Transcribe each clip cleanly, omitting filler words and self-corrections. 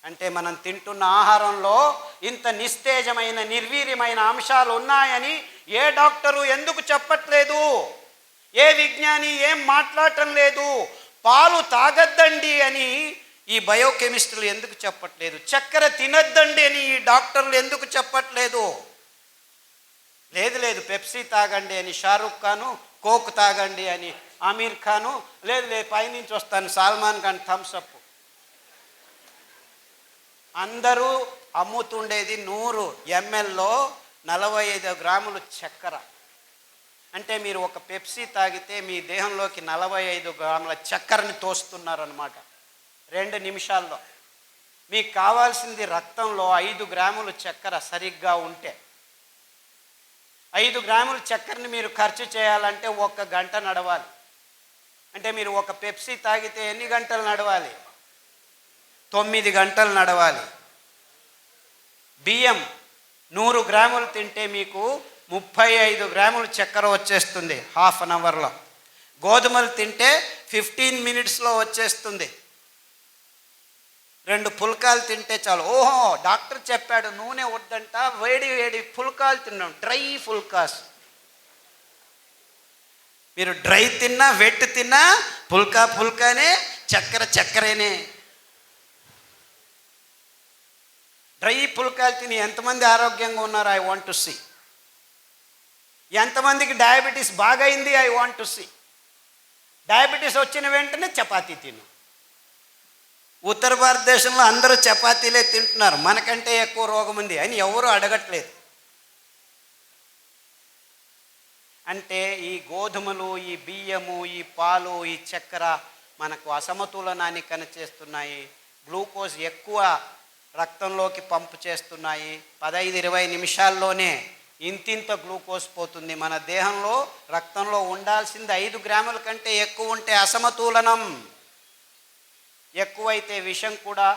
అంటే మనం తింటున్న ఆహారంలో ఇంత నిస్తేజమైన నిర్వీర్యమైన అంశాలు ఉన్నాయని ఏ డాక్టరు ఎందుకు చెప్పట్లేదు? ఏ విజ్ఞాని ఏం మాట్లాడటం లేదు? పాలు తాగద్దండి అని ఈ బయోకెమిస్టులు ఎందుకు చెప్పట్లేదు? చక్కెర తినద్దండి అని ఈ డాక్టర్లు ఎందుకు చెప్పట్లేదు? లేదు పెప్సీ తాగండి అని షారుఖ్ ఖాను, కోక్ తాగండి అని ఆమీర్ ఖాను, లేదు పైనుంచి వస్తాను సల్మాన్ ఖాన్ థమ్స్అప్. అందరూ అమ్ముతుండేది 100 mlలో 45 గ్రాములు చక్కెర. అంటే మీరు ఒక పెప్సీ తాగితే మీ దేహంలోకి 45 గ్రాముల చక్కెరని తోస్తున్నారనమాట 2 నిమిషాల్లో. మీకు కావాల్సింది రక్తంలో 5 గ్రాములు చక్కెర సరిగ్గా ఉంటే. 5 గ్రాముల చక్కెరని మీరు ఖర్చు చేయాలంటే 1 గంట నడవాలి. అంటే మీరు ఒక పెప్సీ తాగితే ఎన్ని గంటలు నడవాలి? 9 గంటలు నడవాలి. బియ్యం 100 గ్రాములు తింటే మీకు 35 గ్రాములు చక్కెర వచ్చేస్తుంది హాఫ్ అన్ అవర్లో. గోధుమలు తింటే 15 మినిట్స్లో వచ్చేస్తుంది. 2 పుల్కాలు తింటే చాలు. ఓహో, డాక్టర్ చెప్పాడు నూనె వద్దంట, వేడి పుల్కాలు తిన్నాం, డ్రై పుల్కాస్. మీరు డ్రై తిన్నా వెట్ తిన్నా పుల్కానే, చక్కెరేనే. డ్రై పుల్కాలు తిని ఎంతమంది ఆరోగ్యంగా ఉన్నారు? I want to see. ఎంతమందికి డయాబెటీస్ బాగైంది? I want to see. Diabetes వచ్చిన వెంటనే చపాతీ తిను. ఉత్తర భారతదేశంలో అందరూ చపాతీలే తింటున్నారు, మనకంటే ఎక్కువ రోగం ఉంది అని ఎవరు అడగట్లేదు. అంటే ఈ గోధుమలు, ఈ బియ్యము, ఈ పాలు, ఈ చక్కెర మనకు అసమతులనాన్ని కనిచేస్తున్నాయి. గ్లూకోజ్ ఎక్కువ రక్తంలోకి పంపు చేస్తున్నాయి. 15-20 నిమిషాల్లోనే ఇంతింత గ్లూకోజ్ పోతుంది. మన దేహంలో రక్తంలో ఉండాల్సింది 5 గ్రాముల కంటే ఎక్కువ ఉంటే అసమతులనం. ఎక్కువైతే విషం కూడా,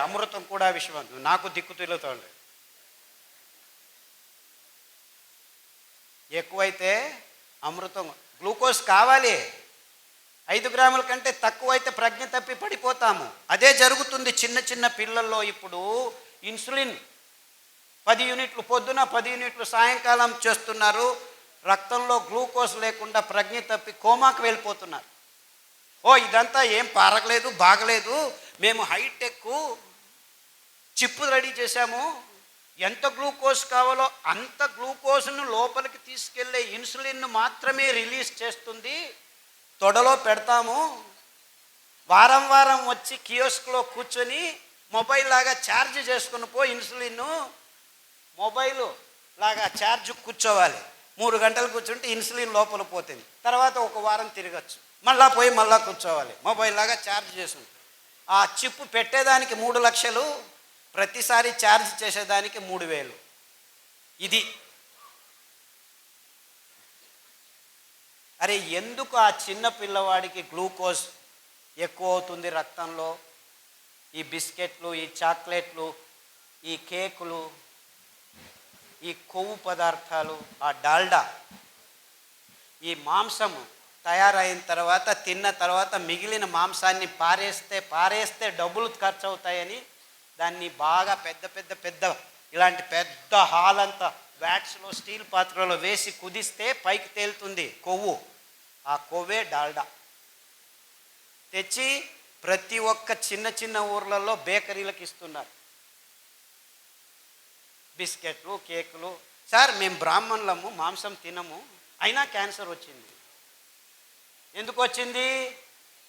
అమృతం కూడా విషం. నాకు దిక్కు తెలుగుతుంది. ఎక్కువైతే అమృతం, గ్లూకోజ్ కావాలి. 5 గ్రాముల కంటే తక్కువైతే ప్రజ్ఞ తప్పి పడిపోతాము. అదే జరుగుతుంది చిన్న పిల్లల్లో. ఇప్పుడు ఇన్సులిన్ 10 యూనిట్లు పొద్దున, 10 యూనిట్లు సాయంకాలం చేస్తున్నారు. రక్తంలో గ్లూకోజ్ లేకుండా ప్రజ్ఞ తప్పి కోమాకు వెళ్ళిపోతున్నారు. ఇదంతా ఏం పారగలేదు, బాగలేదు, మేము హైటెక్ చిప్పు రెడీ చేశాము, ఎంత గ్లూకోజ్ కావాలో అంత గ్లూకోజ్ను లోపలికి తీసుకెళ్లే ఇన్సులిన్ను మాత్రమే రిలీజ్ చేస్తుంది, తొడలో పెడతాము, వారం వచ్చి కియోస్క్లో కూర్చొని మొబైల్ లాగా ఛార్జ్ చేసుకుని ఇన్సులిన్ మొబైల్ లాగా ఛార్జ్ కూర్చోవాలి. 3 గంటలు కూర్చుంటే ఇన్సులిన్ లోపల పోతుంది. తర్వాత 1 వారం తిరగచ్చు, మళ్ళా కూర్చోవాలి, మొబైల్ లాగా ఛార్జ్ చేసుకుంటాం. ఆ చిప్పు పెట్టేదానికి 3 లక్షలు, ప్రతిసారి ఛార్జ్ చేసేదానికి 3,000. ఇది అరే ఎందుకు ఆ చిన్న పిల్లవాడికి గ్లూకోజ్ ఎక్కువ అవుతుంది రక్తంలో? ఈ బిస్కెట్లు, ఈ చాక్లెట్లు, ఈ కేకులు, ఈ కొవ్వు పదార్థాలు, ఆ డాల్డా, ఈ మాంసం తయారైన తర్వాత తిన్న తర్వాత మిగిలిన మాంసాన్ని పారేస్తే డబ్బులు ఖర్చు అవుతాయని దాన్ని బాగా పెద్ద ఇలాంటి పెద్ద హాల్ అంతా వ్యాట్స్లో స్టీల్ పాత్రలో వేసి కుదిస్తే పైకి తేలుతుంది కొవ్వు. ఆ కొవ్వే డాల్డా. తెచ్చి ప్రతి ఒక్క చిన్న ఊర్లలో బేకరీలకు ఇస్తున్నారు. బిస్కెట్లు, కేకులు. సార్ మేము బ్రాహ్మణులము, మాంసం తినము, అయినా క్యాన్సర్ వచ్చింది. ఎందుకు వచ్చింది?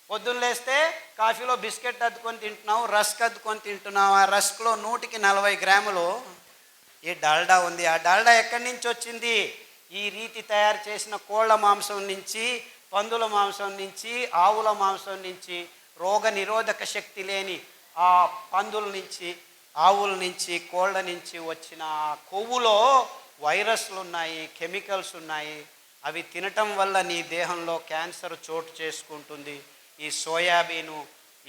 పొద్దున్న లేస్తే కాఫీలో బిస్కెట్ అద్దుకొని తింటున్నావు, రస్క్ అద్దుకొని తింటున్నావు. ఆ రస్క్లో 140 గ్రాములు ఈ డాల్డా ఉంది. ఆ డాల్డా ఎక్కడి నుంచి వచ్చింది? ఈ రీతి తయారు చేసిన కోళ్ళ మాంసం నుంచి, పందుల మాంసం నుంచి, ఆవుల మాంసం నుంచి, రోగ నిరోధక శక్తి లేని ఆ పందుల నుంచి, ఆవుల నుంచి, కోళ్ళ నుంచి వచ్చిన కొవ్వులో వైరస్లు ఉన్నాయి, కెమికల్స్ ఉన్నాయి. అవి తినటం వల్ల నీ దేహంలో క్యాన్సర్ చోటు చేసుకుంటుంది. ఈ సోయాబీను,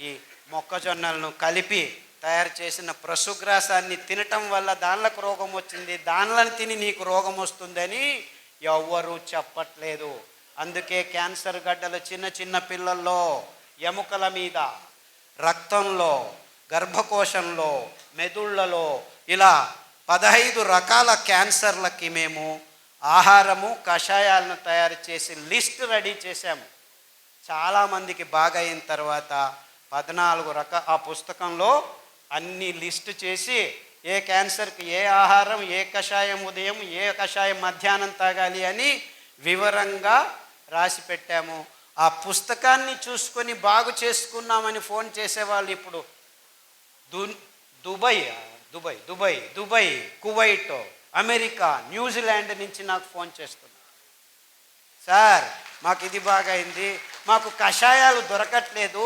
ఈ మొక్కజొన్నలను కలిపి తయారు చేసిన పశుగ్రాసాన్ని తినటం వల్ల దానిలకు రోగం వచ్చింది, దానిలను తిని నీకు రోగం వస్తుందని ఎవ్వరూ చెప్పట్లేదు. అందుకే క్యాన్సర్ గడ్డలు చిన్న పిల్లల్లో ఎముకల మీద, రక్తంలో, గర్భకోశంలో, మెదుళ్లలో ఇలా 15 రకాల క్యాన్సర్లకి మేము ఆహారము, కషాయాలను తయారు చేసి లిస్ట్ రెడీ చేశాము. చాలామందికి బాగా అయిన తర్వాత 14 ఆ పుస్తకంలో అన్ని లిస్టు చేసి ఏ క్యాన్సర్కి ఏ ఆహారం, ఏ కషాయం ఉదయం, ఏ కషాయం మధ్యాహ్నం తాగాలి అని వివరంగా రాసి పెట్టాము. ఆ పుస్తకాన్ని చూసుకొని బాగు చేసుకున్నామని ఫోన్ చేసేవాళ్ళు ఇప్పుడు దుబాయ్, కువైట్, అమెరికా, న్యూజిలాండ్ నుంచి నాకు ఫోన్ చేస్తున్నారు. సార్ మాకు ఇది బాగా అయింది, మాకు కషాయాలు దొరకట్లేదు,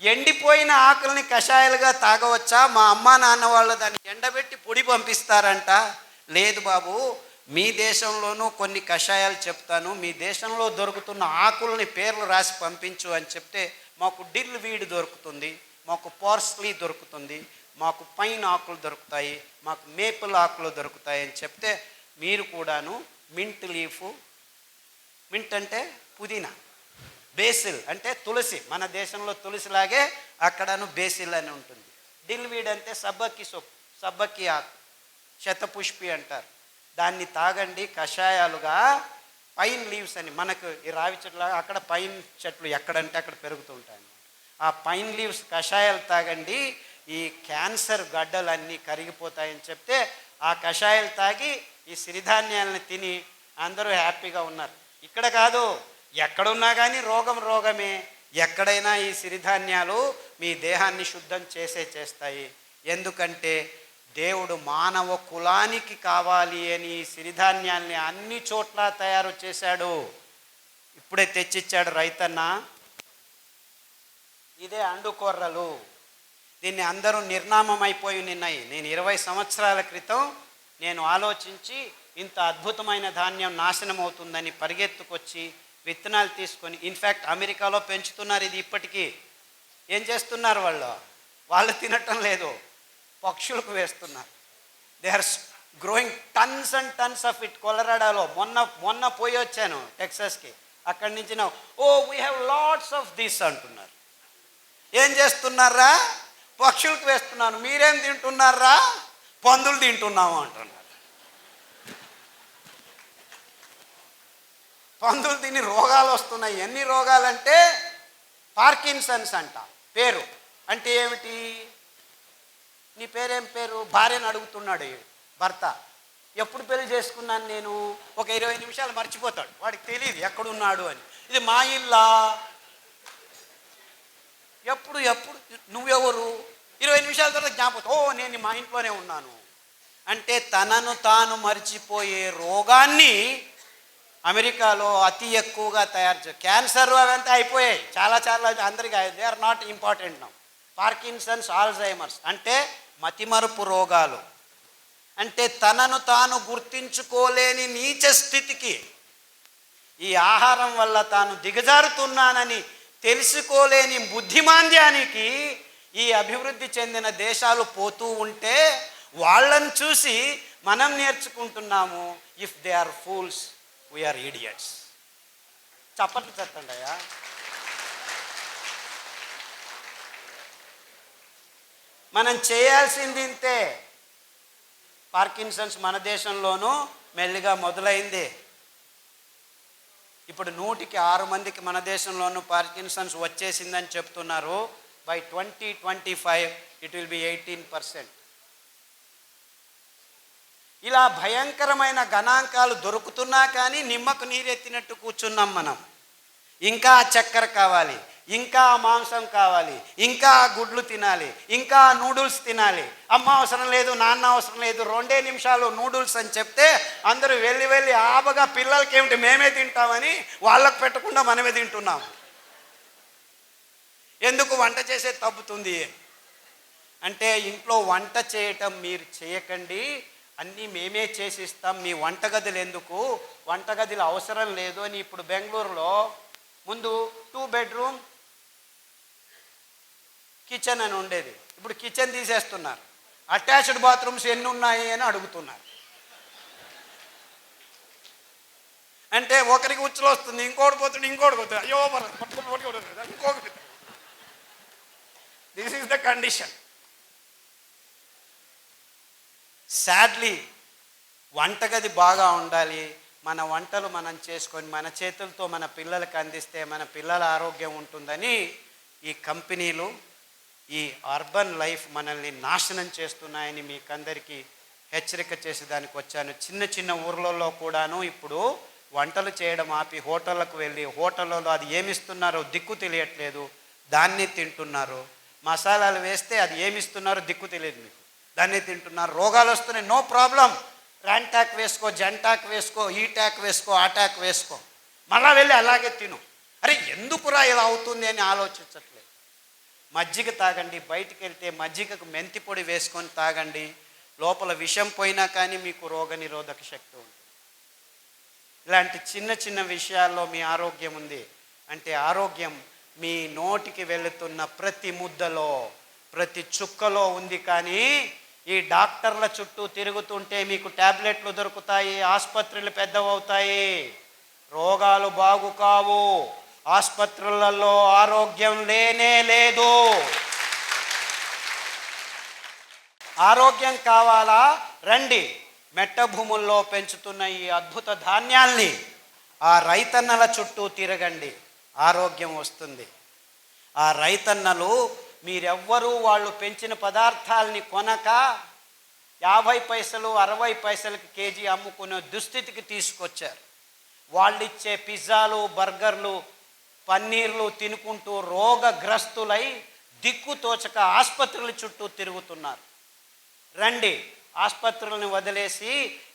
ఎండిపోయిన ఆకుల్ని కషాయాలుగా తాగవచ్చా? మా అమ్మా నాన్న వాళ్ళు దాన్ని ఎండబెట్టి పొడి పంపిస్తారంట. లేదు బాబు, మీ దేశంలోనూ కొన్ని కషాయాలు చెప్తాను, మీ దేశంలో దొరుకుతున్న ఆకుల్ని పేర్లు రాసి పంపించు అని చెప్తే మాకు డిల్ వీడ్ దొరుకుతుంది, మాకు పార్స్లీ దొరుకుతుంది, మాకు పైన్ ఆకులు దొరుకుతాయి, మాకు మేపుల్ ఆకులు దొరుకుతాయి అని చెప్తే మీరు కూడాను మింట్ లీఫ్, మింట్ అంటే పుదీనా, బేసిల్ అంటే తులసి, మన దేశంలో తులసిలాగే అక్కడను బేసిల్ అని ఉంటుంది. డిల్వీడ్ అంటే సబ్బకి ఆకు, శతపుష్పి అంటారు. దాన్ని తాగండి కషాయాలుగా. పైన్ లీవ్స్ అని మనకు ఈ రావి చెట్లు, అక్కడ పైన్ చెట్లు ఎక్కడంటే అక్కడ పెరుగుతూ ఉంటాయి. ఆ పైన్ లీవ్స్ కషాయాలు తాగండి, ఈ క్యాన్సర్ గడ్డలన్నీ కరిగిపోతాయని చెప్తే ఆ కషాయాలు తాగి ఈ సిరిధాన్యాలను తిని అందరూ హ్యాపీగా ఉన్నారు. ఇక్కడ కాదు, ఎక్కడున్నా కానీ రోగమే. ఎక్కడైనా ఈ సిరిధాన్యాలు మీ దేహాన్ని శుద్ధం చేస్తాయి. ఎందుకంటే దేవుడు మానవ కులానికి కావాలి అని ఈ సిరిధాన్యాల్ని అన్ని చోట్ల తయారు చేశాడు. ఇప్పుడే తెచ్చిచ్చాడు రైతన్న. ఇదే అండుకొర్రలు. దీన్ని అందరూ నిర్నామం అయిపోయి ఉన్నాయి. నేను 20 సంవత్సరాల క్రితం నేను ఆలోచించి ఇంత అద్భుతమైన ధాన్యం నాశనం అవుతుందని పరిగెత్తుకొచ్చి విత్తనాలు తీసుకొని, ఇన్ఫ్యాక్ట్ అమెరికాలో పెంచుతున్నారు ఇది ఇప్పటికీ. ఏం చేస్తున్నారు వాళ్ళు తినటం లేదు, పక్షులకు వేస్తున్నారు. They are growing tons and tons of it. కొలరాడాలో మొన్న పోయి వచ్చాను టెక్సాస్కి. అక్కడి నుంచి we have lots of this అంటున్నారు. ఏం చేస్తున్నారా? పక్షులకు వేస్తున్నాను. మీరేం తింటున్నారా? పందులు తింటున్నాము అంటున్నారు. పందులు తిని రోగాలు వస్తున్నాయి. ఎన్ని రోగాలంటే పార్కిన్సన్స్ అంట. పేరు అంటే ఏమిటి? నీ పేరేం పేరు? భార్యను అడుగుతున్నాడు భర్త. ఎప్పుడు పెళ్లి చేసుకున్నాను నేను? ఒక 20 నిమిషాలు మర్చిపోతాడు, వాడికి తెలియదు ఎక్కడున్నాడు అని. ఇది మా ఇల్లా? ఎప్పుడు నువ్వెవరు? 20 నిమిషాల తర్వాత జ్ఞాపకం, నేను మా ఇంట్లోనే ఉన్నాను అంటే తనను తాను మర్చిపోయే రోగాన్ని అమెరికాలో అతి ఎక్కువగా తయారు చేస్తారు. క్యాన్సర్ అవంతా అయిపోయాయి, చాలా అందరికీ. They are not important now. Parkinson's, Alzheimer's అంటే మతిమరుపు రోగాలు. అంటే తనను తాను గుర్తించుకోలేని నీచ స్థితికి, ఈ ఆహారం వల్ల తాను దిగజారుతున్నానని తెలుసుకోలేని బుద్ధిమాంద్యానికి ఈ అభివృద్ధి చెందిన దేశాలు పోతూ ఉంటే వాళ్ళని చూసి మనం నేర్చుకుంటున్నాము. If they are fools, we are idiots. చప్పట్లు చెప్పండి అయ్యా. మనం చేయాల్సింది ఇంతే. పార్కిన్సన్స్ మన దేశంలోనూ మెల్లిగా మొదలైంది. ఇప్పుడు 100కి 6 మందికి మన దేశంలోనూ పార్కిన్సన్స్ వచ్చేసిందని చెప్తున్నారు. By 2025 it will be 18%. ఇలా భయంకరమైన గణాంకాలు దొరుకుతున్నా కానీ నిమ్మకు నీరెత్తినట్టు కూర్చున్నాం మనం. ఇంకా చక్కెర కావాలి, ఇంకా మాంసం కావాలి, ఇంకా గుడ్లు తినాలి, ఇంకా నూడిల్స్ తినాలి. అమ్మ అవసరం లేదు, నాన్న అవసరం లేదు, 2 నిమిషాలు నూడిల్స్ అని చెప్తే అందరూ వెళ్ళి ఆబగా పిల్లలకి ఏమిటి మేమే తింటామని వాళ్ళకు పెట్టకుండా మనమే తింటున్నాము. ఎందుకు? వంట చేసే తప్పుతుంది అంటే ఇంట్లో వంట చేయటం మీరు చేయకండి, అన్నీ మేమే చేసిస్తాం, మీ వంటగదులు ఎందుకు, వంటగదులు అవసరం లేదు అని. ఇప్పుడు బెంగళూరులో ముందు 2 బెడ్రూమ్ కిచెన్ అని ఉండేది, ఇప్పుడు కిచెన్ తీసేస్తున్నారు. అటాచ్డ్ బాత్రూమ్స్ ఎన్ని ఉన్నాయి అని అడుగుతున్నారు. అంటే ఒకరికి ఉచ్చులు వస్తుంది, ఇంకోటి పోతుంది, అయ్యో ఇంకొకటి. This is the condition. Sadly వంటగది బాగా ఉండాలి. మన వంటలు మనం చేసుకొని మన చేతులతో మన పిల్లలకు అందిస్తే మన పిల్లల ఆరోగ్యం ఉంటుందని ఈ కంపెనీలు, ఈ అర్బన్ లైఫ్ మనల్ని నాశనం చేస్తున్నాయని మీకందరికీ హెచ్చరిక చేసేదానికి వచ్చాను. చిన్న చిన్న ఊర్లలో కూడాను ఇప్పుడు వంటలు చేయడం ఆపి హోటళ్ళకు వెళ్ళి హోటళ్ళలో అది ఏమిస్తున్నారో దిక్కు తెలియట్లేదు, దాన్ని తింటున్నారు. మసాలాలు వేస్తే అది ఏమిస్తున్నారో దిక్కు తెలియదు మీకు, దాన్ని తింటున్నారు. రోగాలు వస్తున్నాయి, నో ప్రాబ్లం, ర్యాంటాక్ వేసుకో, జంటాక్ వేసుకో, ఈ ట్యాక్ వేసుకో, ఆ ట్యాక్ వేసుకో, మళ్ళా వెళ్ళి అలాగే తిను. అరే ఎందుకురా ఇలా అవుతుంది అని ఆలోచించట్లేదు. మజ్జిగ తాగండి, బయటికి వెళ్తే మజ్జిగకు మెంతి పొడి వేసుకొని తాగండి, లోపల విషం పోయినా కానీ మీకు రోగ నిరోధక శక్తి ఉంటుంది. ఇలాంటి చిన్న చిన్న విషయాల్లో మీ ఆరోగ్యం ఉంది అంటే ఆరోగ్యం మీ నోటికి వెళుతున్న ప్రతి ముద్దలో ప్రతి చుక్కలో ఉంది. కానీ ఈ డాక్టర్ల చుట్టూ తిరుగుతుంటే మీకు ట్యాబ్లెట్లు దొరుకుతాయి, ఆసుపత్రులు పెద్దవవుతాయి, రోగాలు బాగు కావు, ఆసుపత్రులలో ఆరోగ్యం లేనే లేదు. ఆరోగ్యం కావాలా? రండి, మెట్ట భూముల్లో పెంచుతున్న ఈ అద్భుత ధాన్యాల్ని ఆ రైతన్నల చుట్టూ తిరగండి, ఆరోగ్యం వస్తుంది. ఆ రైతన్నలు మీరెవ్వరూ వాళ్ళు పెంచిన పదార్థాలని కొనక 50 పైసలు 60 పైసలకి కేజీ అమ్ముకునే దుస్థితికి తీసుకొచ్చారు. వాళ్ళిచ్చే పిజ్జాలు, బర్గర్లు, పన్నీర్లు తినుకుంటూ రోగగ్రస్తులై దిక్కు తోచక ఆసుపత్రుల చుట్టూ తిరుగుతున్నారు. రండి, ఆసుపత్రులను వదిలేసి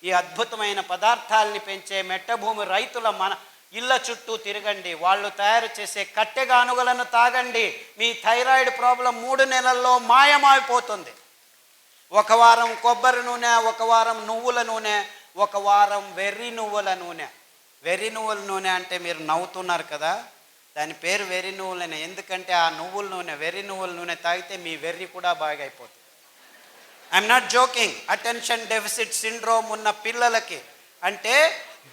ఈ అద్భుతమైన పదార్థాలని పెంచే మెట్టభూమి రైతుల మన ఇళ్ళ చుట్టూ తిరగండి, వాళ్ళు తయారు చేసే కట్టెగానుగలను తాగండి. మీ థైరాయిడ్ ప్రాబ్లం 3 నెలల్లో మాయమైపోతుంది. 1 వారం కొబ్బరి నూనె, 1 వారం నువ్వుల నూనె, 1 వారం వెర్రి నువ్వుల నూనె. వెర్రి నువ్వుల నూనె అంటే మీరు నవ్వుతున్నారు కదా, దాని పేరు వెర్రి నువ్వులనే. ఎందుకంటే ఆ నువ్వుల నూనె, వెర్రి నువ్వుల నూనె తాగితే మీ వెర్రి కూడా బాగా అయిపోతుంది. I'm not joking. Attention deficit syndrome ఉన్న పిల్లలకి, అంటే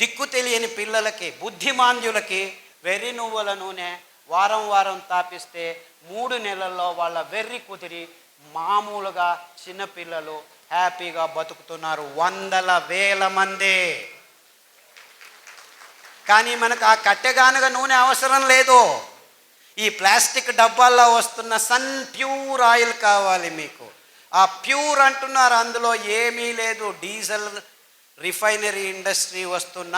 దిక్కు తెలియని పిల్లలకి, బుద్ధిమాంద్యులకి వెర్రి నువ్వుల నూనె వారం వారం తాపిస్తే 3 నెలల్లో వాళ్ళ వెర్రి కుదిరి మామూలుగా చిన్నపిల్లలు హ్యాపీగా బతుకుతున్నారు, 100,000 మంది. కానీ మనకు ఆ కట్టెగానుగ నూనె అవసరం లేదు. ఈ ప్లాస్టిక్ డబ్బాల్లో వస్తున్న సన్ ప్యూర్ ఆయిల్ కావాలి మీకు. ఆ ప్యూర్ అంటున్నారు, అందులో ఏమీ లేదు. డీజిల్ రిఫైనరీ ఇండస్ట్రీ వస్తున్న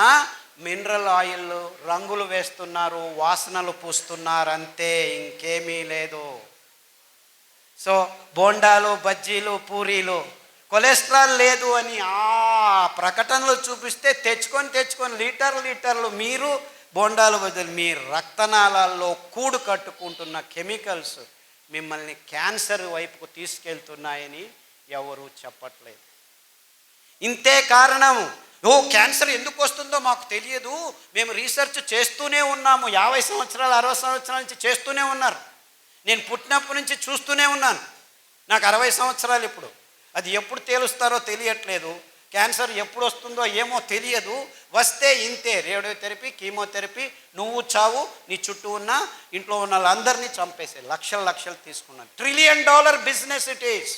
మినరల్ ఆయిల్ రంగులు వేస్తున్నారు, వాసనలు పూస్తున్నారు, అంతే, ఇంకేమీ లేదు. సో బోండాలు, బజ్జీలు, పూరీలు కొలెస్ట్రాల్ లేదు అని ఆ ప్రకటనలు చూపిస్తే తెచ్చుకొని లీటర్లు మీరు బోండాలు బదులు మీ రక్తనాళాల్లో కూడు కట్టుకుంటున్న కెమికల్స్ మిమ్మల్ని క్యాన్సర్ వైపుకు తీసుకెళ్తున్నాయని ఎవరూ చెప్పట్లేదు. ఇంతే కారణం. క్యాన్సర్ ఎందుకు వస్తుందో మాకు తెలియదు, మేము రీసెర్చ్ చేస్తూనే ఉన్నాము, 50 సంవత్సరాలు 60 సంవత్సరాల నుంచి చేస్తూనే ఉన్నారు. నేను పుట్టినప్పటి నుంచి చూస్తూనే ఉన్నాను, నాకు 60 సంవత్సరాలు ఇప్పుడు. అది ఎప్పుడు తేలుస్తారో తెలియట్లేదు, క్యాన్సర్ ఎప్పుడు వస్తుందో ఏమో తెలియదు. వస్తే ఇంతే, రేడియోథెరపీ, కీమోథెరపీ, నువ్వు చావు, నీ చుట్టూ ఉన్న ఇంట్లో ఉన్న వాళ్ళందరినీ చంపేసే, లక్షలు తీసుకున్నాను. $1 ట్రిలియన్ బిజినెస్ ఇట్ ఈస్.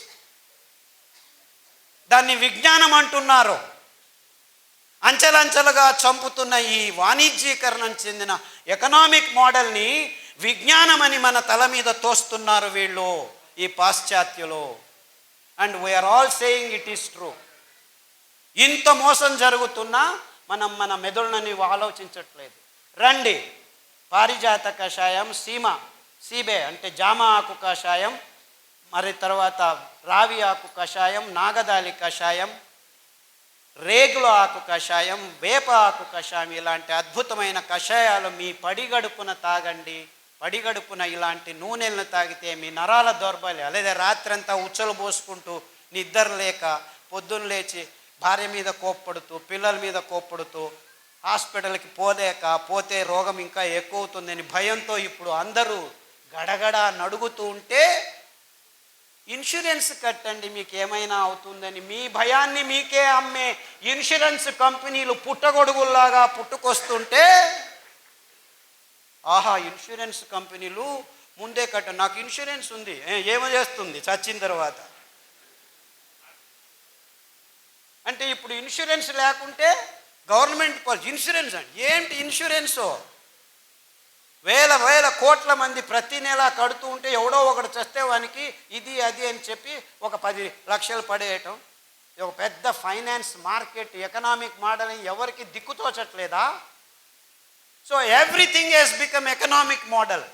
దాన్ని విజ్ఞానం అంటున్నారు. అంచెలంచెలుగా చంపుతున్న ఈ వాణిజ్యీకరణం చెందిన ఎకనామిక్ మోడల్ని విజ్ఞానం అని మన తల మీద తోస్తున్నారు వీళ్ళు, ఈ పాశ్చాత్యులు. And we are all saying it is true. ఇంత మోసం జరుగుతున్నా మనం మన మెదడుని ఆలోచించట్లేదు. రండి, పారిజాత కషాయం, సీబే అంటే జామ ఆకు కషాయం, మరి తర్వాత రావి ఆకు కషాయం, నాగదాలి కషాయం, రేగుల ఆకు కషాయం, వేప ఆకు కషాయం, ఇలాంటి అద్భుతమైన కషాయాలు మీ పడిగడుపున తాగండి. పడిగడుపున ఇలాంటి నూనెలను తాగితే మీ నరాల దౌర్బల్యం, లేదా రాత్రంతా ఉచ్చలు పోసుకుంటూ నిద్ర లేక పొద్దున్న లేచి భార్య మీద కోప్పడుతూ పిల్లల మీద కోప్పడుతూ హాస్పిటల్కి పోతే రోగం ఇంకా ఎక్కువ అవుతుందని భయంతో ఇప్పుడు అందరూ గడగడ నడుగుతూ ఉంటే ఇన్సూరెన్స్ కట్టండి మీకు ఏమైనా అవుతుందని. మీ భయాన్ని మీకే అమ్మే ఇన్సూరెన్స్ కంపెనీలు పుట్టగొడుగుల్లాగా పుట్టుకొస్తుంటే, ఆహా ఇన్సూరెన్స్ కంపెనీలు ముందే కట్ట, నాకు ఇన్సూరెన్స్ ఉంది, ఏమో చేస్తుంది చచ్చిన తర్వాత. అంటే ఇప్పుడు ఇన్సూరెన్స్ లేకుంటే గవర్నమెంట్ పాలసీ. ఇన్సూరెన్స్ అంటే ఏంటి? ఇన్సూరెన్సు వేల కోట్ల మంది ప్రతి నెల కడుతూ ఉంటే ఎవడో ఒకడు చస్తే వానికి ఇది అది అని చెప్పి ఒక 10 లక్షలు పడేయటం. ఒక పెద్ద ఫైనాన్స్ మార్కెట్ ఎకనామిక్ మోడల్ ఎవరికి దిక్కుతోచట్లేదా? So everything has become economic model.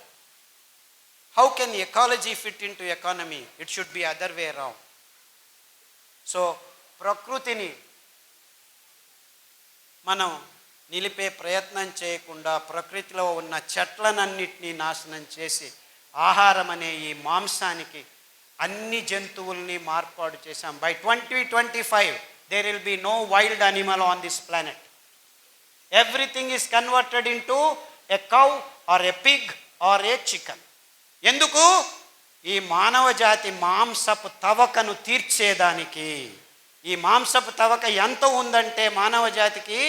How can ecology fit in to economy? It should be other way around. So ప్రకృతిని మనం నిలిపే ప్రయత్నం చేయకుండా ప్రకృతిలో ఉన్న చెట్లనన్నిటినీ నాశనం చేసి ఆహారం అనే ఈ మాంసానికి అన్ని జంతువుల్ని మార్పాటు చేశాం. By 2025 there will be no wild animal on this planet. Everything is converted into a cow or a pig or a chicken. ఎందుకు? ఈ మానవ జాతి మాంసపు తవకను తీర్చేదానికి. ఈ మాంసపు తవక ఎంత ఉందంటే మానవ జాతికి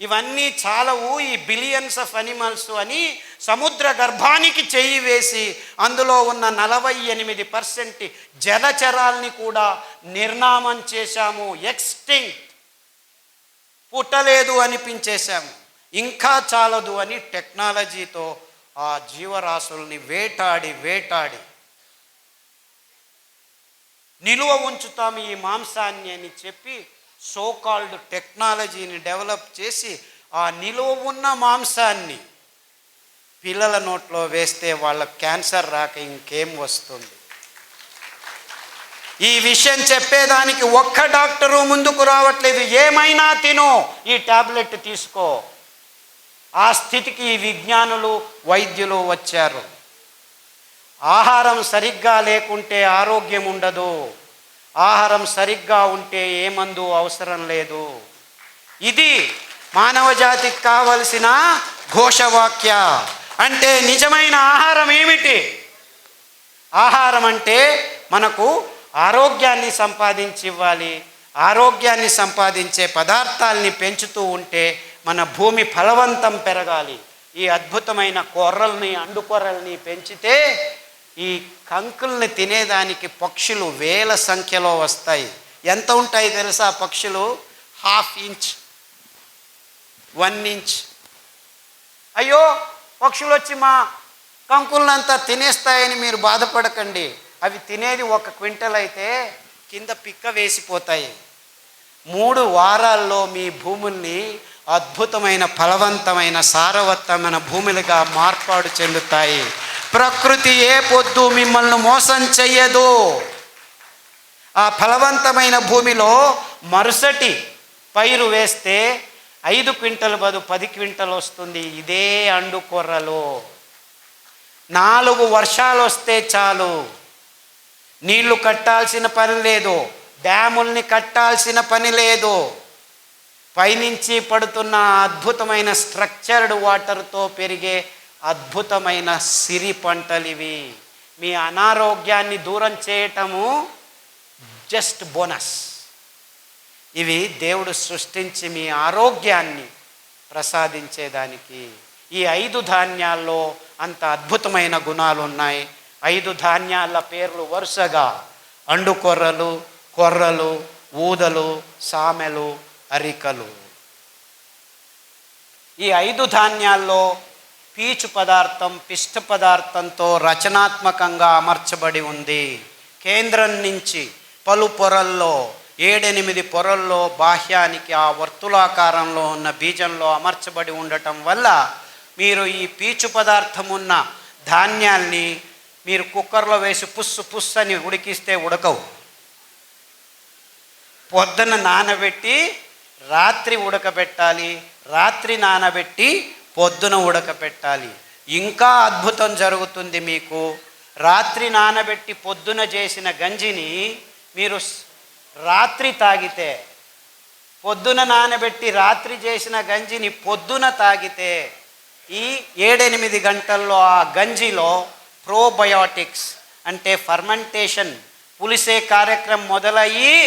ఇవన్నీ చాలవు, ఈ బిలియన్స్ ఆఫ్ అనిమల్స్ అని సముద్ర గర్భానికి చెయ్యి వేసి అందులో ఉన్న 48% జలచరాల్ని కూడా నిర్నామం చేశాము. ఎక్స్టింక్ట్, పుట్టలేదు అనిపించేశాము. ఇంకా చాలదు అని టెక్నాలజీతో ఆ జీవరాశుల్ని వేటాడి నిలువ ఉంచుతాము ఈ మాంసాన్ని అని చెప్పి సోకాల్డ్ టెక్నాలజీని డెవలప్ చేసి ఆ నిలువ ఉన్న మాంసాన్ని పిల్లల నోట్లో వేస్తే వాళ్ళకి క్యాన్సర్ రాక ఇంకేం వస్తుంది? ఈ విషయం చెప్పేదానికి ఒక్క డాక్టరు ముందుకు రావట్లేదు. ఏమైనా తిను, ఈ టాబ్లెట్ తీసుకో. ఆ స్థితికి ఈ విజ్ఞానులు వైద్యులు వచ్చారు. ఆహారం సరిగ్గా లేకుంటే ఆరోగ్యం ఉండదు, ఆహారం సరిగ్గా ఉంటే ఏ మందు అవసరం లేదు. ఇది మానవ జాతికి కావలసిన ఘోషవాక్య. అంటే నిజమైన ఆహారం ఏమిటి? ఆహారం అంటే మనకు ఆరోగ్యాన్ని సంపాదించి ఇవ్వాలి. ఆరోగ్యాన్ని సంపాదించే పదార్థాలని పెంచుతూ ఉంటే మన భూమి ఫలవంతం పెరగాలి. ఈ అద్భుతమైన కొర్రల్ని, అండుకొర్రల్ని పెంచితే ఈ కంకుల్ని తినేదానికి పక్షులు వేల సంఖ్యలో వస్తాయి. ఎంత ఉంటాయి తెలుసా పక్షులు? 1/2 ఇంచ్, 1 ఇంచ్. అయ్యో పక్షులు వచ్చి మా కంకులనంతా తినేస్తాయని మీరు బాధపడకండి. అవి తినేది 1 క్వింటల్ అయితే కింద పిక్క వేసిపోతాయి. 3 వారాల్లో మీ భూముల్ని అద్భుతమైన ఫలవంతమైన సారవంతమైన భూములుగా మార్పాటు చెందుతాయి. ప్రకృతి ఏ పొద్దు మిమ్మల్ని మోసం చెయ్యదు. ఆ ఫలవంతమైన భూమిలో మరుసటి పైరు వేస్తే 5 క్వింటల్ బదులు 10 క్వింటల్ వస్తుంది. ఇదే అండుకొర్రలు 4 వర్షాలు వస్తే చాలు, నీళ్లు కట్టాల్సిన పని లేదు, డ్యాముల్ని కట్టాల్సిన పని లేదు. పైనుంచి పడుతున్న అద్భుతమైన స్ట్రక్చర్డ్ వాటర్తో పెరిగే అద్భుతమైన సిరి పంటలు ఇవి. మీ అనారోగ్యాన్ని దూరం చేయటము జస్ట్ బోనస్. ఇవి దేవుడు సృష్టించి మీ ఆరోగ్యాన్ని ప్రసాదించేదానికి. ఈ 5 ధాన్యాల్లో అంత అద్భుతమైన గుణాలు ఉన్నాయి. 5 ధాన్యాల పేర్లు వరుసగా అండుకొర్రలు, కొర్రలు, ఊదలు, సామెలు, అరికలు. ఈ 5 ధాన్యాల్లో పీచు పదార్థం పిష్ట పదార్థంతో రచనాత్మకంగా అమర్చబడి ఉంది. కేంద్రం నుంచి పలు పొరల్లో 7-8 పొరల్లో బాహ్యానికి ఆ వర్తులాకారంలో ఉన్న బీజంలో అమర్చబడి ఉండటం వల్ల మీరు ఈ పీచు పదార్థం ఉన్న ధాన్యాల్ని మీరు కుక్కర్లో వేసి పుస్సు అని ఉడికిస్తే ఉడకవు. పొద్దున నానబెట్టి రాత్రి ఉడకబెట్టాలి, రాత్రి నానబెట్టి పొద్దున ఉడకబెట్టాలి. ఇంకా అద్భుతం జరుగుతుంది మీకు. రాత్రి నానబెట్టి పొద్దున చేసిన గంజిని మీరు రాత్రి తాగితే, పొద్దున నానబెట్టి రాత్రి చేసిన గంజిని పొద్దున తాగితే ఈ 7-8 గంటల్లో ఆ గంజిలో ప్రోబయోటిక్స్ అంటే ఫర్మెంటేషన్ పులిసే కార్యక్రమం మొదలయ్యి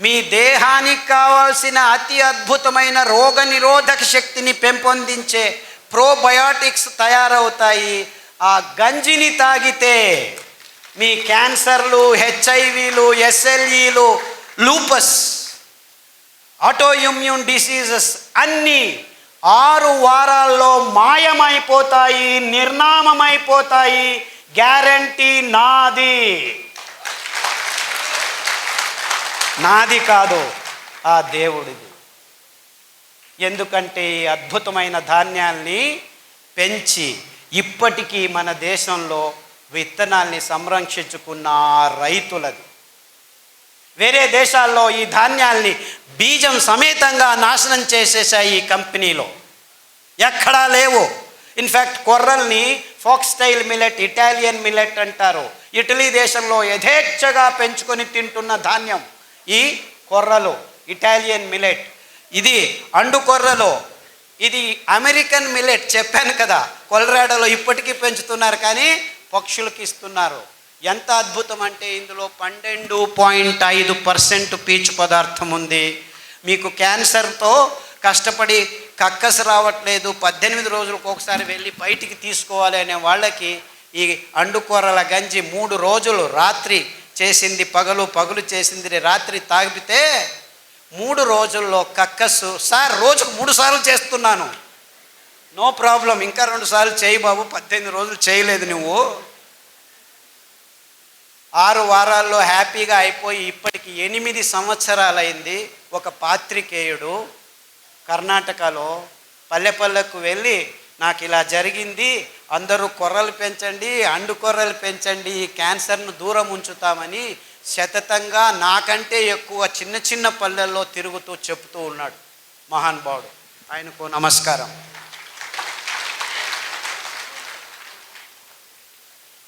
మీ దేహానికి కావాల్సిన అతి అద్భుతమైన రోగ నిరోధక శక్తిని పెంపొందించే ప్రోబయోటిక్స్ తయారవుతాయి. ఆ గంజిని తాగితే మీ క్యాన్సర్లు, హెచ్ఐవీలు, ఎస్ఎల్ఈలు, లూపస్ ఆటోఇమ్యూన్ డిసీజెస్ అన్నీ 6 వారాల్లో మాయమైపోతాయి, నిర్నామమైపోతాయి. గ్యారంటీ నాది కాదు, ఆ దేవుడిది. ఎందుకంటే ఈ అద్భుతమైన ధాన్యాల్ని పెంచి ఇప్పటికీ మన దేశంలో విత్తనాల్ని సంరక్షించుకున్న రైతులది. వేరే దేశాల్లో ఈ ధాన్యాల్ని బీజం సమేతంగా నాశనం చేసేసాయి ఈ కంపెనీలో, ఎక్కడా లేవు. ఇన్ఫ్యాక్ట్ కొర్రల్ని ఫాక్స్టైల్ మిల్లెట్, ఇటాలియన్ మిల్లెట్ అంటారు. ఇటలీ దేశంలో యథేచ్ఛగా పెంచుకొని తింటున్న ధాన్యం ఈ కొర్రలు, ఇటాలియన్ మిల్లెట్. ఇది అండు కొర్రలు, ఇది అమెరికన్ మిల్లెట్. చెప్పాను కదా, కొలరాడోలో ఇప్పటికీ పెంచుతున్నారు, కానీ పక్షులకు ఇస్తున్నారు. ఎంత అద్భుతం అంటే ఇందులో 12.5% పీచు పదార్థం ఉంది. మీకు క్యాన్సర్తో కష్టపడి కక్కసు రావట్లేదు, 18 రోజులకు ఒకసారి వెళ్ళి బయటికి తీసుకోవాలి అనే వాళ్ళకి ఈ అండుకూరల గంజి 3 రోజులు రాత్రి చేసింది పగలు, పగలు చేసింది రాత్రి తాగితే 3 రోజుల్లో కక్కసు. సార్ రోజుకు 3 సార్లు చేస్తున్నాను, నో ప్రాబ్లం, ఇంకా 2 సార్లు చేయి బాబు, 18 రోజులు చేయలేదు నువ్వు. 6 వారాల్లో హ్యాపీగా అయిపోయి ఇప్పటికి 8 సంవత్సరాలైంది. ఒక పాత్రికేయుడు కర్ణాటకలో పల్లెపల్లెకు వెళ్ళి నాకు ఇలా జరిగింది, అందరూ కొర్రలు పెంచండి, అండు కొర్రలు పెంచండి, క్యాన్సర్ను దూరం ఉంచుతామని శతతంగా నాకంటే ఎక్కువ చిన్న చిన్న పల్లెల్లో తిరుగుతూ చెప్తూ ఉన్నాడు మహానుభావుడు. ఆయనకు నమస్కారం.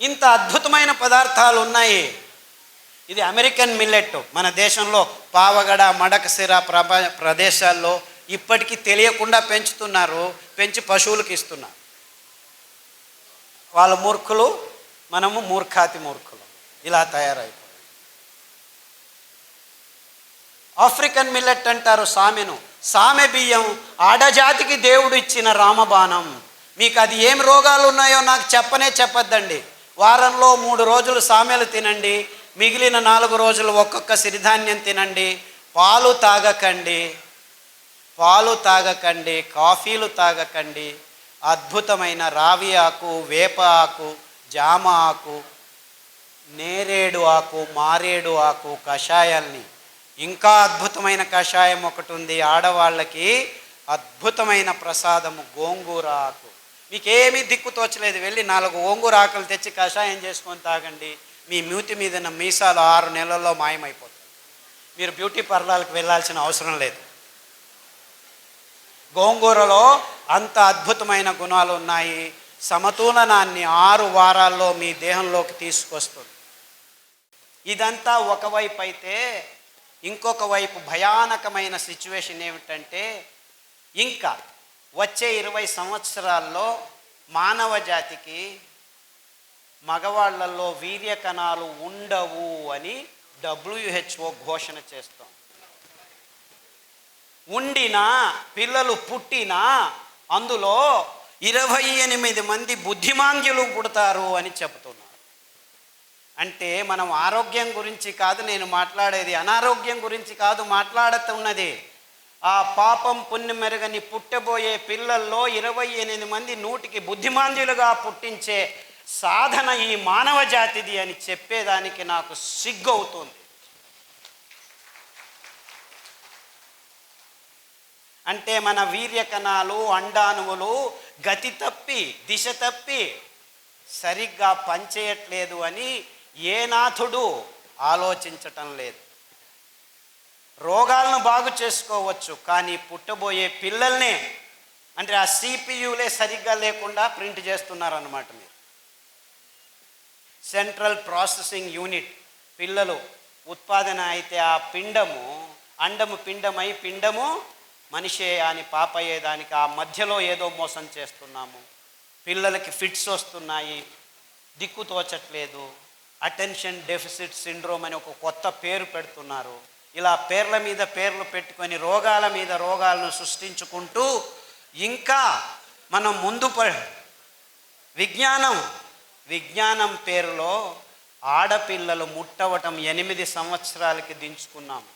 ఇంత అద్భుతమైన పదార్థాలు ఉన్నాయి. ఇది అమెరికన్ మిల్లెట్. మన దేశంలో పావగడ, మడకసిర ప్రదేశాల్లో ఇప్పటికీ తెలియకుండా పెంచుతున్నారు, పెంచి పశువులకు ఇస్తున్నారు. వాళ్ళ మూర్ఖులు, మనము మూర్ఖాతి మూర్ఖులు, ఇలా తయారైపోయి. ఆఫ్రికన్ మిల్లెట్ అంటారు సామెను. సామె బియ్యం ఆడజాతికి దేవుడు ఇచ్చిన రామబాణం. మీకు అది ఏం రోగాలు ఉన్నాయో నాకు చెప్పొద్దండి. వారంలో 3 రోజులు సామెలు తినండి, మిగిలిన 4 రోజులు ఒక్కొక్క సిరిధాన్యం తినండి. పాలు తాగకండి, కాఫీలు తాగకండి. అద్భుతమైన రావి ఆకు, వేప ఆకు, జామ ఆకు, నేరేడు ఆకు, మారేడు ఆకు కషాయాల్ని, ఇంకా అద్భుతమైన కషాయం ఒకటి ఉంది ఆడవాళ్ళకి, అద్భుతమైన ప్రసాదము గోంగూర ఆకు. మీకేమీ దిక్కు తోచలేదు, వెళ్ళి 4 గోంగూర ఆకులు తెచ్చి కషాయం చేసుకొని తాగండి. మీ మూతి మీద మీసాలు 6 నెలల్లో మాయమైపోతాయి. మీరు బ్యూటీ పార్లర్కి వెళ్ళాల్సిన అవసరం లేదు. గోంగూరలో అంత అద్భుతమైన గుణాలు ఉన్నాయి. సమతులనాన్ని 6 వారాల్లో మీ దేహంలోకి తీసుకొస్తుంది. ఇదంతా ఒకవైపు అయితే, ఇంకొక వైపు భయానకమైన సిచ్యువేషన్ ఏమిటంటే, ఇంకా వచ్చే 20 సంవత్సరాల్లో మానవ జాతికి మగవాళ్లలో వీర్య కణాలు ఉండవు అని WHO ఘోషణ చేస్తాం. ఉండినా, పిల్లలు పుట్టినా అందులో 28 మంది బుద్ధిమాంద్యులు పుడతారు అని చెబుతున్నారు. అంటే మనం ఆరోగ్యం గురించి కాదు నేను మాట్లాడేది, అనారోగ్యం గురించి కాదు మాట్లాడుతున్నది. ఆ పాపం పుణ్యం మెరుగని పుట్టబోయే పిల్లల్లో 28 మంది 100కి బుద్ధిమాంద్యులుగా పుట్టించే సాధన ఈ మానవ జాతిది అని చెప్పేదానికి నాకు సిగ్గు అవుతుంది. అంటే మన వీర్య కణాలు, అండాణువులు గతి తప్పి, దిశ తప్పి సరిగ్గా పనిచేయట్లేదు అని ఏ నాథుడు ఆలోచించటం లేదు. రోగాలను బాగు చేసుకోవచ్చు, కానీ పుట్టబోయే పిల్లల్నే, అంటే ఆ సిపియులే సరిగ్గా లేకుండా ప్రింట్ చేస్తున్నారన్నమాట. మీరు సెంట్రల్ ప్రాసెసింగ్ యూనిట్, పిల్లలు ఉత్పాదన అయితే ఆ పిండము, అండము పిండమై పిండము మనిషే అని పాపయ్యేదానికి ఆ మధ్యలో ఏదో మోసం చేస్తున్నాము. పిల్లలకి ఫిట్స్ వస్తున్నాయి, దిక్కు తోచట్లేదు, అటెన్షన్ డెఫిసిట్ సిండ్రోమ్ అని ఒక కొత్త పేరు పెడుతున్నారు. ఇలా పేర్ల మీద పేర్లు పెట్టుకొని రోగాల మీద రోగాలను సృష్టించుకుంటూ ఇంకా మనం ముందు విజ్ఞానం పేరులో ఆడపిల్లలు ముట్టవటం 8 సంవత్సరాలకి దించుకున్నాము.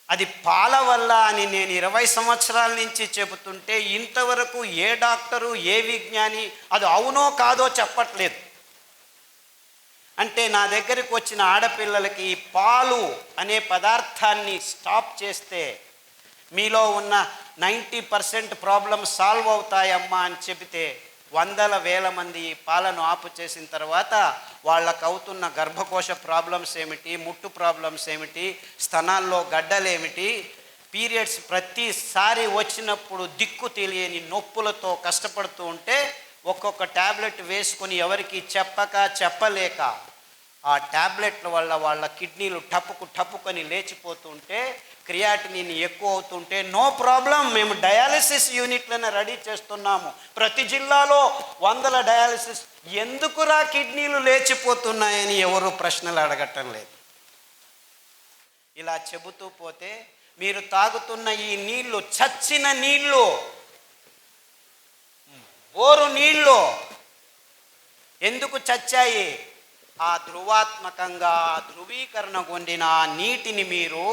అది పాల వల్ల అని నేను 20 సంవత్సరాల నుంచి చెబుతుంటే ఇంతవరకు ఏ డాక్టరు ఏ విజ్ఞాని అది అవునో కాదో చెప్పట్లేదు. అంటే నా దగ్గరికి వచ్చిన ఆడపిల్లలకి పాలు అనే పదార్థాన్ని స్టాప్ చేస్తే మీలో ఉన్న 90% ప్రాబ్లమ్స్ సాల్వ్ అవుతాయమ్మా అని చెబితే వందల వేల మంది ఈ పాలను ఆపు చేసిన తర్వాత వాళ్ళకు అవుతున్న గర్భకోశ ప్రాబ్లమ్స్ ఏమిటి, ముట్టు ప్రాబ్లమ్స్ ఏమిటి, స్తనాల్లో గడ్డలేమిటి, పీరియడ్స్ ప్రతిసారి వచ్చినప్పుడు దిక్కు తెలియని నొప్పులతో కష్టపడుతూ ఉంటే ఒక్కొక్క ట్యాబ్లెట్ వేసుకొని ఎవరికి చెప్పలేక ఆ ట్యాబ్లెట్ల వల్ల వాళ్ళ కిడ్నీలు టప్పుకొని లేచిపోతుంటే క్రియాటినిన్ ఎక్కువ అవుతుంటే నో ప్రాబ్లం, మేము డయాలసిస్ యూనిట్లను రెడీ చేస్తున్నాము, ప్రతి జిల్లాలో 100 డయాలసిస్. ఎందుకురా కిడ్నీలు లేచిపోతున్నాయని ఎవరు ప్రశ్నలు అడగటం లేదు. ఇలా చెబుతూ పోతే మీరు తాగుతున్న ఈ నీళ్లు చచ్చిన నీళ్లు, బోరు నీళ్లు ఎందుకు చచ్చాయి? ఆ ధృవాత్మకంగా ధృవీకరణ పొందిన నీటిని మీరు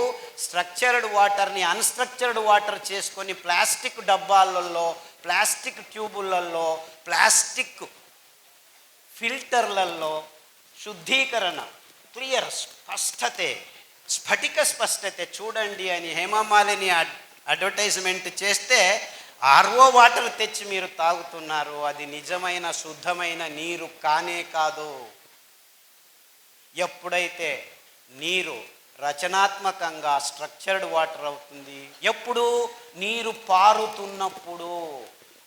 స్ట్రక్చర్డ్ వాటర్ని అన్స్ట్రక్చర్డ్ వాటర్ చేసుకొని ప్లాస్టిక్ డబ్బాలలో, ప్లాస్టిక్ ట్యూబులలో, ప్లాస్టిక్ ఫిల్టర్లలో శుద్ధీకరణ క్లియర్ స్ఫటిక స్పష్టత చూడండి అని హేమమాలిని అడ్వర్టైజ్మెంట్ చేస్తే ఆర్ఓ వాటర్ తెచ్చి మీరు తాగుతున్నారు. అది నిజమైన శుద్ధమైన నీరు కానే కాదు. ఎప్పుడైతే నీరు రచనాత్మకంగా స్ట్రక్చర్డ్ వాటర్ అవుతుంది, ఎప్పుడు నీరు పారుతున్నప్పుడు,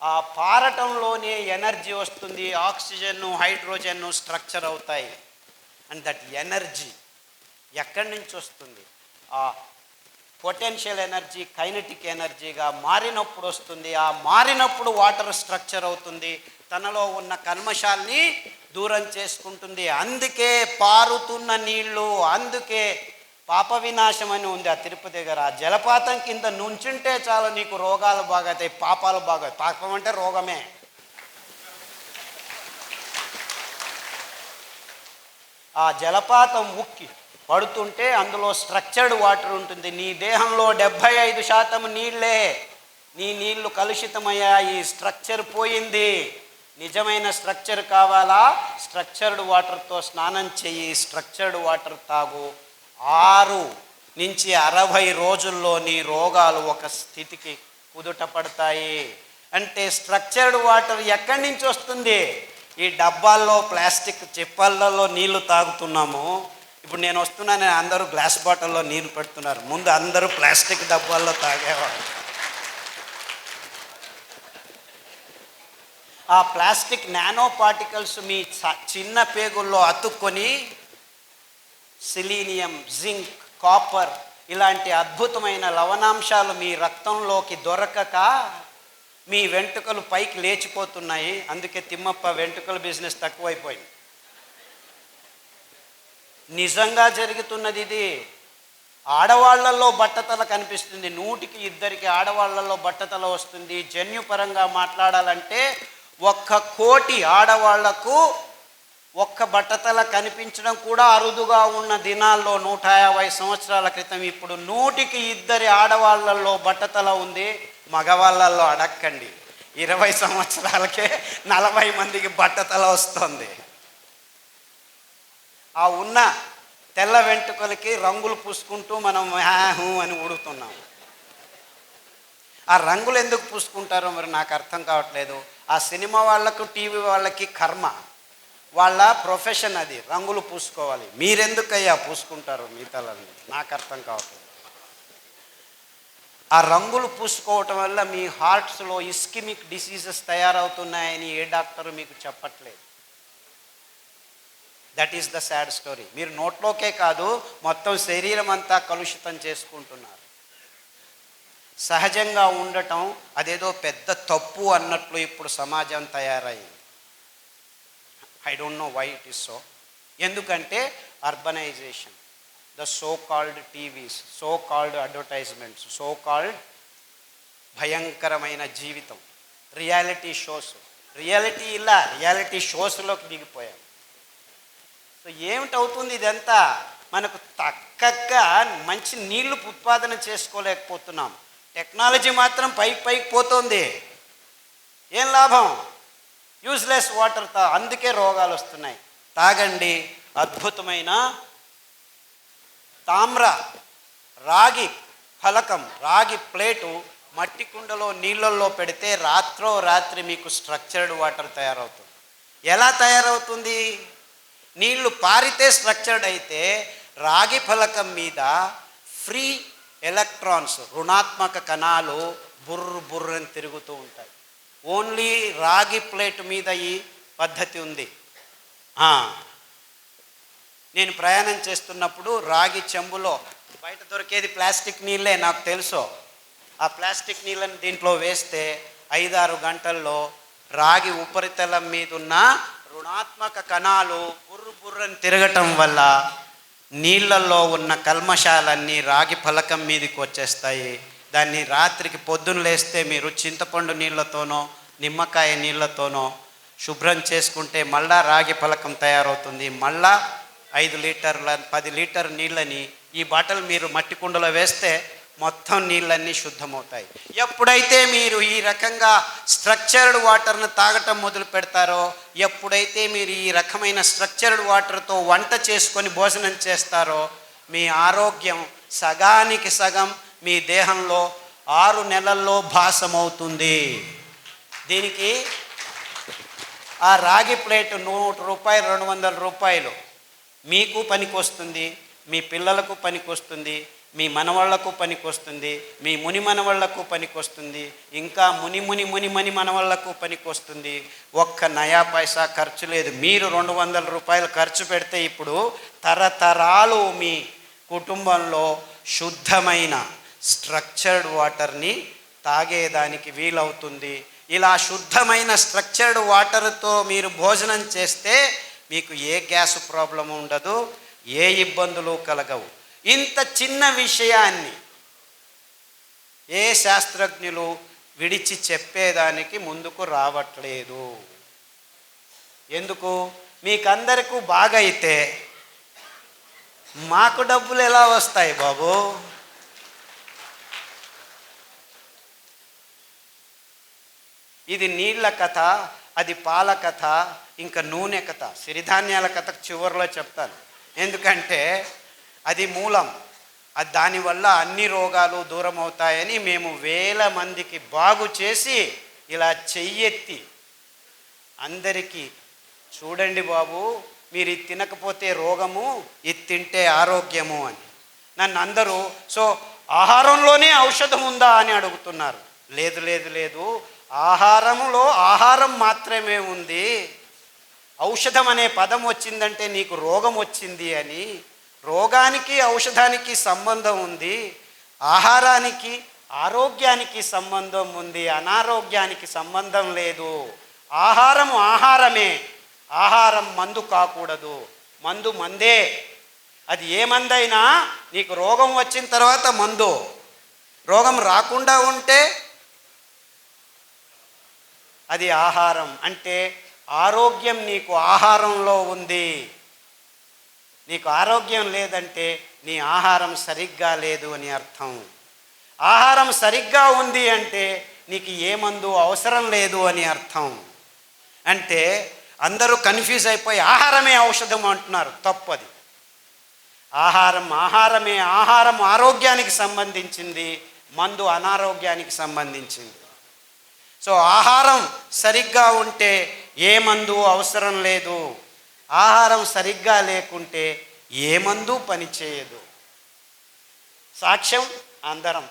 ఆ పారటంలోనే ఎనర్జీ వస్తుంది, ఆక్సిజన్ హైడ్రోజన్ స్ట్రక్చర్ అవుతాయి. అండ్ దట్ ఎనర్జీ ఎక్కడి నుంచి వస్తుంది? ఆ పొటెన్షియల్ ఎనర్జీ కైనెటిక్ ఎనర్జీగా మారినప్పుడు వస్తుంది. ఆ మారినప్పుడు వాటర్ స్ట్రక్చర్ అవుతుంది, తనలో ఉన్న కల్మషాల్ని దూరం చేసుకుంటుంది. అందుకే పారుతున్న నీళ్లు, అందుకే పాప వినాశం అని ఉంది ఆ తిరుపతి దగ్గర. ఆ జలపాతం కింద నుంచుంటే చాలు నీకు రోగాలు బాగవుతాయి, పాపాలు బాగవుతాయి. పాపం అంటే రోగమే. ఆ జలపాతం ఉక్కి పడుతుంటే అందులో స్ట్రక్చర్డ్ వాటర్ ఉంటుంది. నీ దేహంలో 75% నీళ్లే. నీ నీళ్లు కలుషితమయ్యాయి, స్ట్రక్చర్ పోయింది. నిజమైన స్ట్రక్చర్ కావాలా? స్ట్రక్చర్డ్ వాటర్తో స్నానం చెయ్యి, స్ట్రక్చర్డ్ వాటర్ తాగు. 6 నుంచి 60 రోజుల్లో నీ రోగాలు ఒక స్థితికి కుదుట పడతాయి. అంటే స్ట్రక్చర్డ్ వాటర్ ఎక్కడి నుంచి వస్తుంది? ఈ డబ్బాల్లో ప్లాస్టిక్ చిప్పల్లో నీళ్లు తాగుతున్నాము. ఇప్పుడు నేను వస్తున్నాను, అందరూ గ్లాస్ బాటిల్లో నీళ్ళు పెడుతున్నారు. ముందు అందరూ ప్లాస్టిక్ డబ్బాల్లో తాగేవారు. ఆ ప్లాస్టిక్ నానో పార్టికల్స్ మీ చిన్న పేగుల్లో అతుక్కొని సిలీనియం, జింక్, కాపర్ ఇలాంటి అద్భుతమైన లవణాంశాలు మీ రక్తంలోకి దొరకక మీ వెంట్రుకలు పైకి లేచిపోతున్నాయి. అందుకే తిమ్మప్ప వెంట్రుకల బిజినెస్ తక్కువైపోయింది. నిజంగా జరుగుతున్నది ఇది. ఆడవాళ్లలో బట్టతల కనిపిస్తుంది, 100కి 2 ఆడవాళ్లలో బట్టతల వస్తుంది. జన్యుపరంగా మాట్లాడాలంటే 1 కోటి ఆడవాళ్లకు 1 బట్టతల కనిపించడం కూడా అరుదుగా ఉన్న దినాల్లో 150 సంవత్సరాల క్రితం. ఇప్పుడు 100కి 2 ఆడవాళ్లలో బట్టతల ఉంది. మగవాళ్ళల్లో అడక్కండి, 20 సంవత్సరాలకే 40 మందికి బట్టతల వస్తుంది. ఆ ఉన్న తెల్ల వెంట్రుకలకి రంగులు పూసుకుంటూ మనం హ్యాహూ అని ఉడుతున్నాం. ఆ రంగులు ఎందుకు పూసుకుంటారో మరి నాకు అర్థం కావట్లేదు. ఆ సినిమా వాళ్ళకు, టీవీ వాళ్ళకి కర్మ, వాళ్ళ ప్రొఫెషన్ అది, రంగులు పూసుకోవాలి. మీరెందుకయ్యా పూసుకుంటారు మీ తలని? నాకు అర్థం కావట్లేదు. ఆ రంగులు పూసుకోవటం వల్ల మీ హార్ట్స్లో ఇస్కిమిక్ డిసీజెస్ తయారవుతున్నాయని ఏ డాక్టరు మీకు చెప్పట్లేదు. That is the sad story. మీరు నోట్లోకే కాదు, మొత్తం శరీరం అంతా కలుషితం చేసుకుంటున్నారు. సహజంగా ఉండటం అదేదో పెద్ద తప్పు అన్నట్లు ఇప్పుడు సమాజం తయారైంది. I don't know why it is so. ఎందుకంటే urbanisation, the so called TVs, so called advertisements, so called భయంకరమైన జీవితం, రియాలిటీ షోస్. రియాలిటీ షోస్లోకి దిగిపోయాం. సో ఏమిటవుతుంది ఇదంతా? మనకు తక్కక్క మంచి నీళ్లు ఉత్పాదన చేసుకోలేకపోతున్నాం. టెక్నాలజీ మాత్రం పైకి పైకి పోతుంది. ఏం లాభం? యూజ్లెస్ వాటర్ అందుకే రోగాలు వస్తున్నాయి. తాగండి. అద్భుతమైన తామ్ర రాగి ఫలకం, రాగి ప్లేటు మట్టి కుండలో నీళ్ళల్లో పెడితే రాత్రి మీకు స్ట్రక్చర్డ్ వాటర్ తయారవుతుంది. ఎలా తయారవుతుంది? నీళ్లు పారితే స్ట్రక్చర్డ్ అయితే రాగి ఫలకం మీద ఫ్రీ ఎలక్ట్రాన్స్, రుణాత్మక కణాలు బుర్రని తిరుగుతూ ఉంటాయి. ఓన్లీ రాగి ప్లేట్ మీద ఈ పద్ధతి ఉంది. నేను ప్రయాణం చేస్తున్నప్పుడు రాగి చెంబులో, బయట దొరికేది ప్లాస్టిక్ నీళ్ళే నాకు తెలుసు, ఆ ప్లాస్టిక్ నీళ్ళని దీంట్లో వేస్తే 5-6 గంటల్లో రాగి ఉపరితలం మీద ఉన్న రుణాత్మక కణాలు బుర్రని తిరగటం వల్ల నీళ్ళల్లో ఉన్న కల్మషాలన్నీ రాగి ఫలకం మీదకి వచ్చేస్తాయి. దాన్ని రాత్రికి పొద్దున్న లేస్తే మీరు చింతపండు నీళ్ళతోనో నిమ్మకాయ నీళ్ళతోనో శుభ్రం చేసుకుంటే మళ్ళా రాగి ఫలకం తయారవుతుంది. మళ్ళా 5 లీటర్ల 10 లీటర్ నీళ్ళని ఈ బాటలు మీరు మట్టి కుండలో వేస్తే మొత్తం నీళ్ళన్నీ శుద్ధమవుతాయి. ఎప్పుడైతే మీరు ఈ రకంగా స్ట్రక్చర్డ్ వాటర్ను తాగటం మొదలు పెడతారో, ఎప్పుడైతే మీరు ఈ రకమైన స్ట్రక్చర్డ్ వాటర్తో వంట చేసుకొని భోజనం చేస్తారో, మీ ఆరోగ్యం సగానికి సగం మీ దేహంలో 6 నెలల్లో భాసమవుతుంది. దీనికి ఆ రాగి ప్లేట్ 100 రూపాయలు 200 రూపాయలు మీకు పనికొస్తుంది, మీ పిల్లలకు పనికొస్తుంది, మీ మనవాళ్లకు పనికొస్తుంది, మీ ముని మనవాళ్లకు పనికొస్తుంది, ఇంకా ముని మనవాళ్లకు పనికొస్తుంది. ఒక్క నయా పైసా ఖర్చు లేదు. మీరు 200 రూపాయలు ఖర్చు పెడితే ఇప్పుడు తరతరాలు మీ కుటుంబంలో శుద్ధమైన స్ట్రక్చర్డ్ వాటర్ని తాగేదానికి వీలవుతుంది. ఇలా శుద్ధమైన స్ట్రక్చర్డ్ వాటర్తో మీరు భోజనం చేస్తే మీకు ఏ గ్యాస్ ప్రాబ్లం ఉండదు, ఏ ఇబ్బందులు కలగవు. ఇంత చిన్న విషయాన్ని ఏ శాస్త్రజ్ఞులు విడిచి చెప్పేదానికి ముందుకు రావట్లేదు. ఎందుకు? మీకందరికీ బాగా అయితే మాకు డబ్బులు ఎలా వస్తాయి బాబు? ఇది నీళ్ల కథ, అది పాల కథ, ఇంకా నూనె కథ, సిరిధాన్యాల కథ చివరిలో చెప్తాను. ఎందుకంటే అది మూలం. అది దానివల్ల అన్ని రోగాలు దూరం అవుతాయని మేము వేల మందికి బాగు చేసి ఇలా చెయ్యెత్తి అందరికీ చూడండి బాబు, మీరు ఇది తినకపోతే రోగము, ఇది తింటే ఆరోగ్యము అని. నన్ను అందరూ ఆహారంలోనే ఔషధం ఉందా అని అడుగుతున్నారు. లేదు లేదు లేదు, ఆహారంలో ఆహారం మాత్రమే ఉంది. ఔషధం అనే పదం వచ్చిందంటే నీకు రోగం వచ్చింది అని. రోగానికి ఔషధానికి సంబంధం ఉంది. ఆహారానికి ఆరోగ్యానికి సంబంధం ఉంది, అనారోగ్యానికి సంబంధం లేదు. ఆహారం ఆహారమే, ఆహారం మందు కాకూడదు. మందు మందే. అది ఏ మందైనా నీకు రోగం వచ్చిన తర్వాత మందు, రోగం రాకుండా ఉంటే అది ఆహారం. అంటే ఆరోగ్యం నీకు ఆహారంలో ఉంది. నీకు ఆరోగ్యం లేదంటే నీ ఆహారం సరిగ్గా లేదు అని అర్థం. ఆహారం సరిగ్గా ఉంది అంటే నీకు ఏ మందు అవసరం లేదు అని అర్థం. అంటే అందరూ కన్ఫ్యూజ్ అయిపోయి ఆహారమే ఔషధం అంటున్నారు. తప్పది. ఆహారం ఆహారమే. ఆహారం ఆరోగ్యానికి సంబంధించింది, మందు అనారోగ్యానికి సంబంధించింది. ఆహారం సరిగ్గా ఉంటే ఏ మందు అవసరం లేదు. ఆహారం సరిగ్గా లేకుంటే ఏ మందు పనిచేయదు. సాక్ష్యం అందరం.